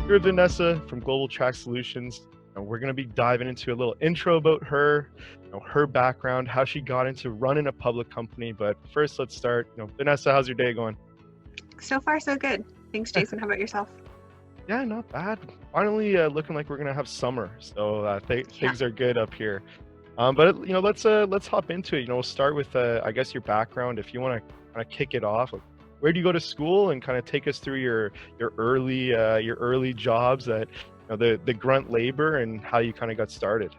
Here with Vanessa from Global Trac Solutions, and we're going to be diving into a little intro about her, her background, how she got into running a public company. But first, let's start. Vanessa, how's your day going? So far, so good. Thanks, Jason. How about yourself? Yeah, not bad. Finally, looking like we're gonna have summer, so things are good up here. But let's hop into it. We'll start with I guess your background. If you want to kind of kick it off, like, where do you go to school, and kind of take us through your early jobs that the grunt labor and how you kind of got started.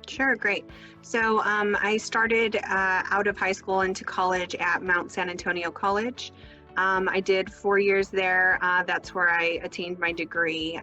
Sure, great. So I started out of high school into college at Mount San Antonio College. I did 4 years there. That's where I attained my degree,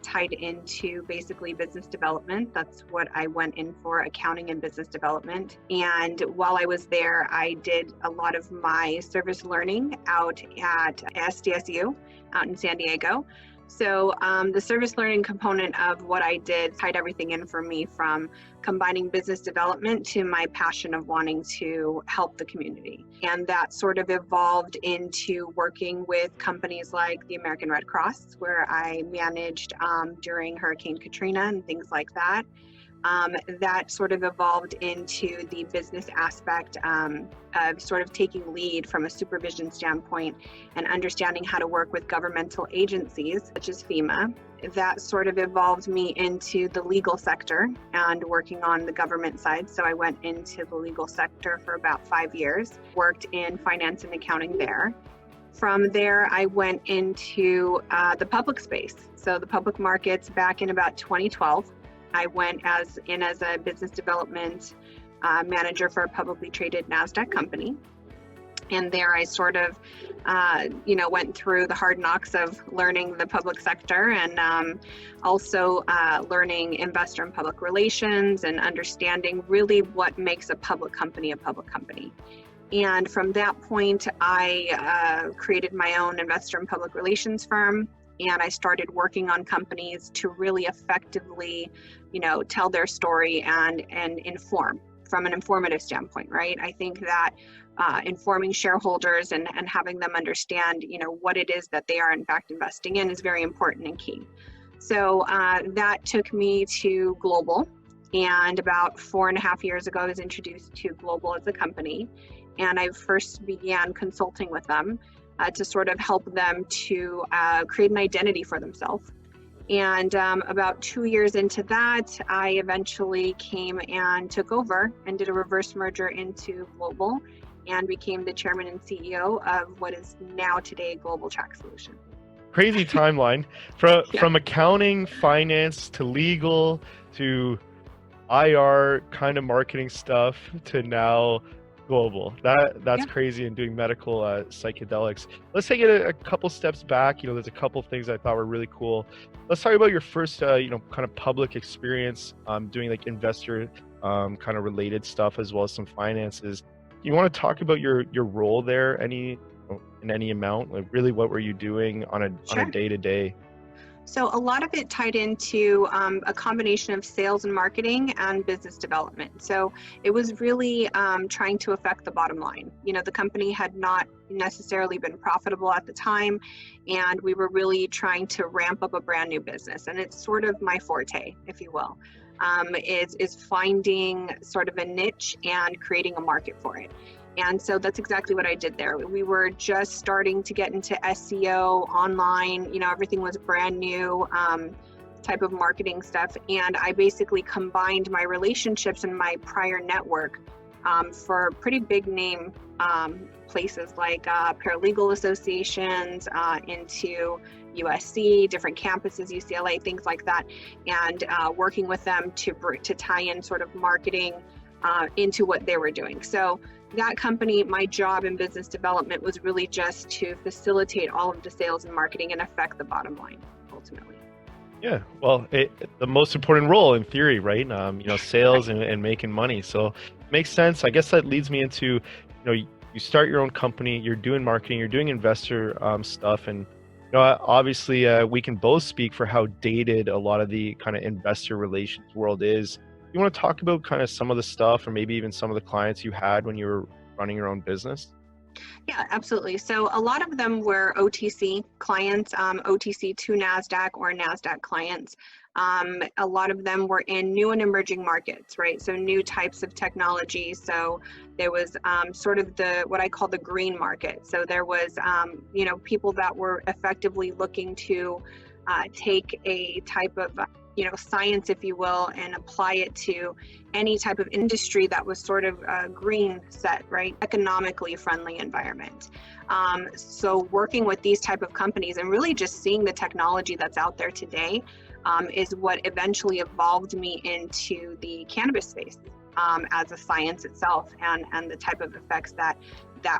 tied into basically business development. That's what I went in for, accounting and business development. And while I was there, I did a lot of my service learning out at SDSU out in San Diego. So the service learning component of what I did tied everything in for me, from combining business development to my passion of wanting to help the community. And that sort of evolved into working with companies like the American Red Cross, where I managed during Hurricane Katrina and things like that. That sort of evolved into the business aspect of sort of taking lead from a supervision standpoint and understanding how to work with governmental agencies such as FEMA. That sort of evolved me into the legal sector and working on the government side. So I went into the legal sector for about 5 years, worked in finance and accounting there. From there, I went into the public space. So the public markets back in about 2012. I went as a business development manager for a publicly traded NASDAQ company. And there I sort of, went through the hard knocks of learning the public sector and also learning investor and public relations and understanding really what makes a public company a public company. And from that point, I created my own investor and public relations firm. And I started working on companies to really effectively, tell their story and inform from an informative standpoint, right? I think that informing shareholders and having them understand, what it is that they are in fact investing in is very important and key. So that took me to Global. And about 4.5 years ago, I was introduced to Global as a company. And I first began consulting with them to sort of help them to create an identity for themselves. And about 2 years into that, I eventually came and took over and did a reverse merger into Global and became the chairman and CEO of what is now today Global Trac Solutions. Crazy timeline from accounting, finance to legal to IR kind of marketing stuff to now Global. That's crazy, and doing medical psychedelics. Let's take it a couple steps back. There's a couple things I thought were really cool. Let's talk about your first kind of public experience doing like investor kind of related stuff as well as some finances. You want to talk about your role there in any amount? Like, really, what were you doing on a day-to-day? So a lot of it tied into a combination of sales and marketing and business development. So it was really trying to affect the bottom line. The company had not necessarily been profitable at the time, and we were really trying to ramp up a brand new business. And it's sort of my forte, if you will, is finding sort of a niche and creating a market for it. And so that's exactly what I did there. We were just starting to get into SEO online, everything was brand new type of marketing stuff. And I basically combined my relationships and my prior network for pretty big name places like paralegal associations into USC, different campuses, UCLA, things like that. And working with them to tie in sort of marketing into what they were doing. So that company, my job in business development was really just to facilitate all of the sales and marketing and affect the bottom line, ultimately. Yeah, well, the most important role in theory, right? Sales and making money. So it makes sense. I guess that leads me into, you start your own company, you're doing marketing, you're doing investor stuff. And, obviously we can both speak for how dated a lot of the kind of investor relations world is. You want to talk about kind of some of the stuff, or maybe even some of the clients you had when you were running your own business? Yeah, absolutely. So a lot of them were OTC clients, OTC to NASDAQ or NASDAQ clients. A lot of them were in new and emerging markets, right? So new types of technology. So there was sort of what I call the green market. So there was, people that were effectively looking to take a type of science, if you will, and apply it to any type of industry that was sort of a green set, right? Economically friendly environment. So working with these type of companies and really just seeing the technology that's out there today is what eventually evolved me into the cannabis space as a science itself and the type of effects that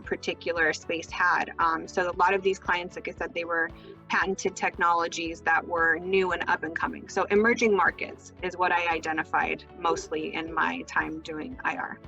particular space had. So a lot of these clients, like I said, they were patented technologies that were new and up and coming. So emerging markets is what I identified mostly in my time doing IR.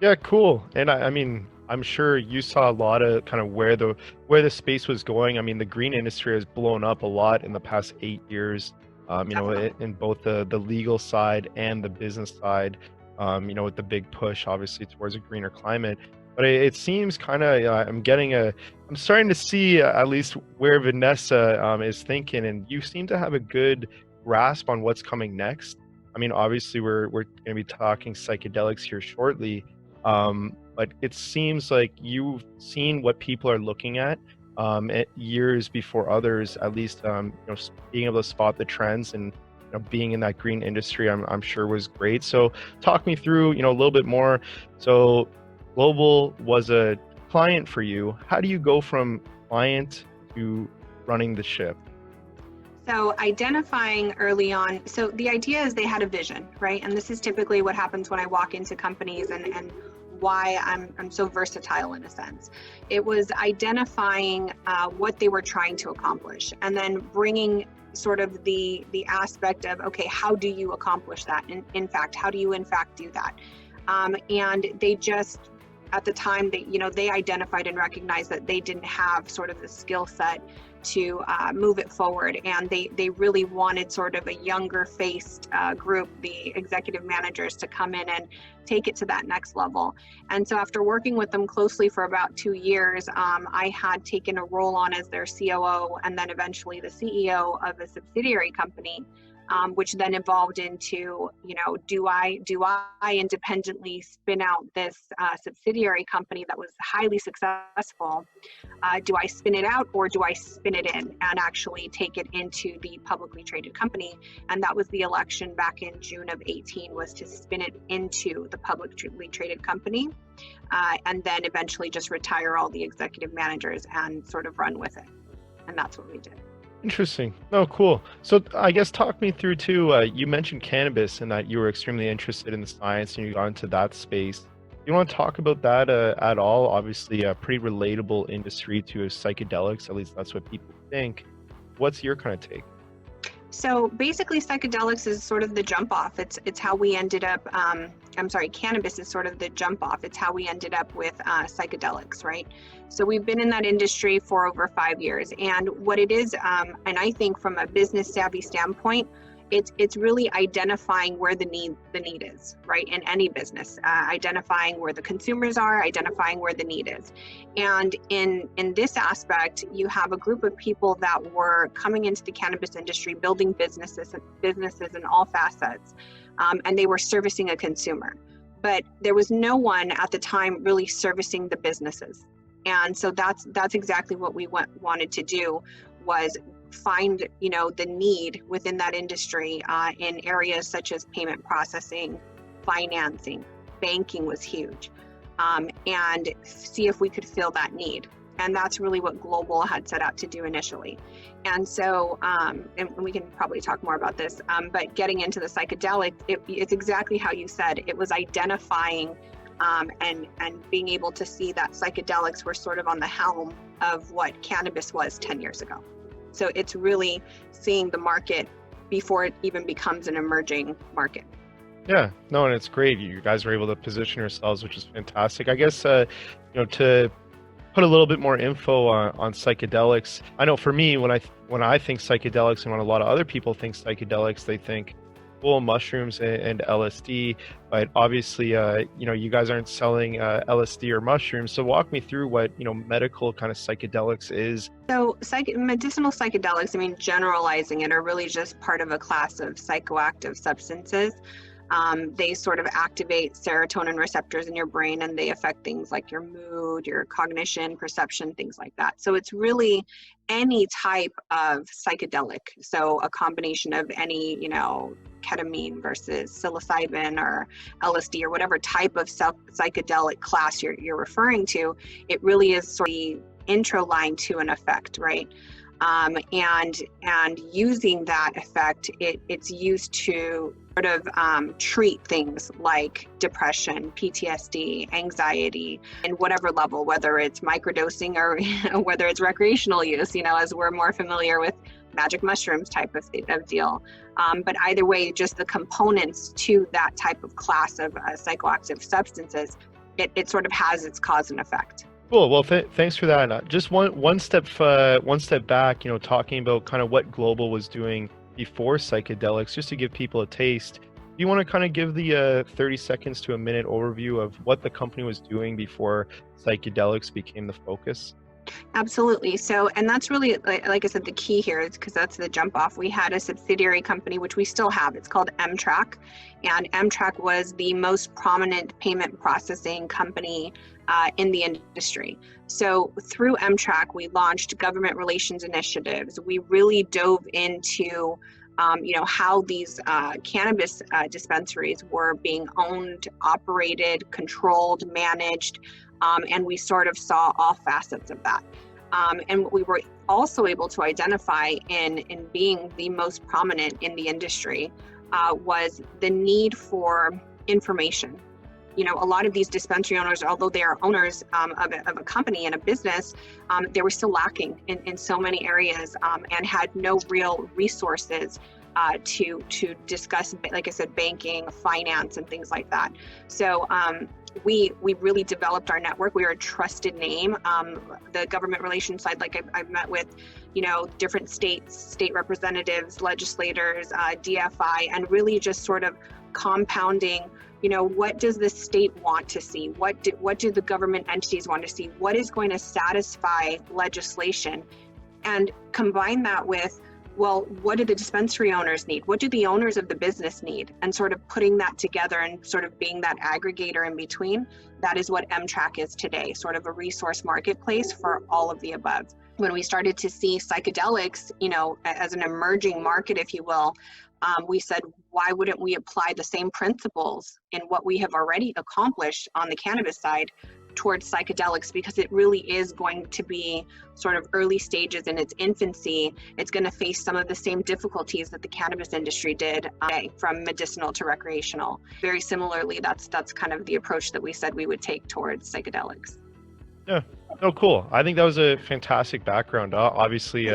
Yeah, cool. And I mean, I'm sure you saw a lot of kind of where the space was going. I mean, the green industry has blown up a lot in the past 8 years. In both the legal side and the business side. With the big push, obviously, towards a greener climate. But it seems kind of I'm starting to see at least where Vanessa is thinking, and you seem to have a good grasp on what's coming next. I mean, obviously, we're going to be talking psychedelics here shortly, but it seems like you've seen what people are looking at years before others. At least, being able to spot the trends and being in that green industry, I'm sure was great. So talk me through, a little bit more. So Global was a client for you. How do you go from client to running the ship? So identifying early on, so the idea is they had a vision, right? And this is typically what happens when I walk into companies and why I'm so versatile in a sense. It was identifying what they were trying to accomplish and then bringing sort of the aspect of, okay, how do you accomplish that? In fact, how do you in fact do that? And they just, at the time, they identified and recognized that they didn't have sort of the skill set to move it forward, and they really wanted sort of a younger faced group, the executive managers, to come in and take it to that next level. And so after working with them closely for about 2 years, I had taken a role on as their COO and then eventually the CEO of a subsidiary company, which then evolved into, do I independently spin out this subsidiary company that was highly successful? Do I spin it out or do I spin it in and actually take it into the publicly traded company? And that was the election back in June of 18, was to spin it into the publicly traded company, and then eventually just retire all the executive managers and sort of run with it. And that's what we did. Interesting. Oh, cool. So I guess talk me through too, you mentioned cannabis and that you were extremely interested in the science and you got into that space. You want to talk about that at all? Obviously, a pretty relatable industry to psychedelics, at least that's what people think. What's your kind of take? So basically, psychedelics is sort of the jump off. It's how we ended up, cannabis is sort of the jump off. It's how we ended up with psychedelics, right? So we've been in that industry for over 5 years. And what it is, and I think from a business savvy standpoint, it's really identifying where the need is, right? In any business, identifying where the consumers are, identifying where the need is. And in this aspect, you have a group of people that were coming into the cannabis industry, building businesses in all facets, and they were servicing a consumer. But there was no one at the time really servicing the businesses. And so that's exactly what we wanted to do, was find the need within that industry in areas such as payment processing, financing, banking was huge, and see if we could fill that need. And that's really what Global had set out to do initially. And so, and we can probably talk more about this, but getting into the psychedelic, it's exactly how you said. It was identifying and being able to see that psychedelics were sort of on the helm of what cannabis was 10 years ago. So it's really seeing the market before it even becomes an emerging market. Yeah, no, and it's great. You guys are able to position yourselves, which is fantastic. I guess, to put a little bit more info on psychedelics. I know for me, when I think psychedelics and when a lot of other people think psychedelics, they think cool, mushrooms and LSD, but obviously, you guys aren't selling LSD or mushrooms. So walk me through what, medical kind of psychedelics is. So medicinal psychedelics, I mean, generalizing it, are really just part of a class of psychoactive substances. They sort of activate serotonin receptors in your brain, and they affect things like your mood, your cognition, perception, things like that. So it's really any type of psychedelic. So a combination of any, ketamine versus psilocybin or LSD or whatever type of psychedelic class you're referring to, it really is sort of the intro line to an effect, right? And using that effect, it's used to sort of treat things like depression, PTSD, anxiety, and whatever level, whether it's microdosing or whether it's recreational use, as we're more familiar with magic mushrooms type of deal. But either way, just the components to that type of class of psychoactive substances, it sort of has its cause and effect. Cool. Well, thanks for that. Just one step back, talking about kind of what Global was doing before psychedelics, just to give people a taste. Do you want to kind of give the 30 seconds to a minute overview of what the company was doing before psychedelics became the focus? Absolutely. So, and that's really, like I said, the key here is because that's the jump off. We had a subsidiary company, which we still have. It's called Trac, and Trac was the most prominent payment processing company in the industry. So through Trac, we launched government relations initiatives. We really dove into how these cannabis dispensaries were being owned, operated, controlled, managed, and we sort of saw all facets of that. And what we were also able to identify in being the most prominent in the industry was the need for information. A lot of these dispensary owners, although they are owners of a company and a business, they were still lacking in so many areas and had no real resources to discuss, like I said, banking, finance, and things like that. So we really developed our network. We are a trusted name. The government relations side, like I've met with, different state representatives, legislators, DFI, and really just sort of compounding, what does the state want to see? What do the government entities want to see? What is going to satisfy legislation? And combine that with, well, what do the dispensary owners need? What do the owners of the business need? And sort of putting that together and sort of being that aggregator in between, that is what Trac is today, sort of a resource marketplace for all of the above. When we started to see psychedelics, as an emerging market, if you will, we said, why wouldn't we apply the same principles in what we have already accomplished on the cannabis side towards psychedelics? Because it really is going to be sort of early stages in its infancy. It's going to face some of the same difficulties that the cannabis industry did, from medicinal to recreational. Very similarly, that's kind of the approach that we said we would take towards psychedelics. Yeah. Oh, cool. I think that was a fantastic background. Obviously,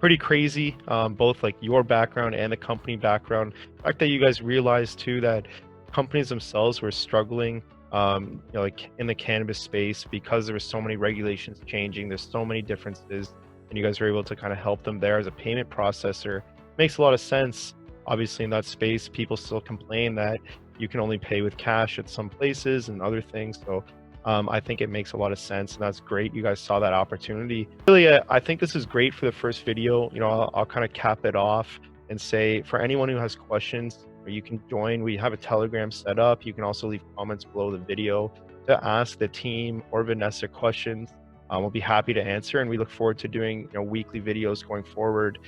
pretty crazy, both like your background and the company background. The fact that you guys realized too that companies themselves were struggling, like in the cannabis space, because there were so many regulations changing, there's so many differences, and you guys were able to kind of help them there as a payment processor. Makes a lot of sense. Obviously, in that space, people still complain that you can only pay with cash at some places and other things. So I think it makes a lot of sense, and that's great. You guys saw that opportunity. Really, I think this is great for the first video. I'll kind of cap it off and say, for anyone who has questions, you can join. We have a Telegram set up. You can also leave comments below the video to ask the team or Vanessa questions. We'll be happy to answer, and we look forward to doing weekly videos going forward.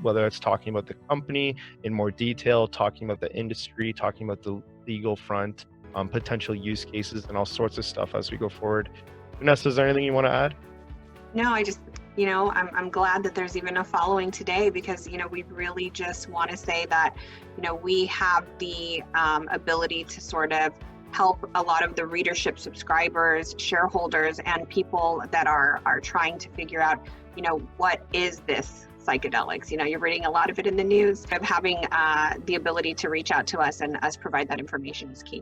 Whether it's talking about the company in more detail, talking about the industry, talking about the legal front, potential use cases, and all sorts of stuff as we go forward. Vanessa, is there anything you want to add? No, I just, I'm glad that there's even a following today, because, we really just want to say that, we have the ability to sort of help a lot of the readership, subscribers, shareholders, and people that are trying to figure out, what is this psychedelics? You're reading a lot of it in the news. Having the ability to reach out to us and us provide that information is key.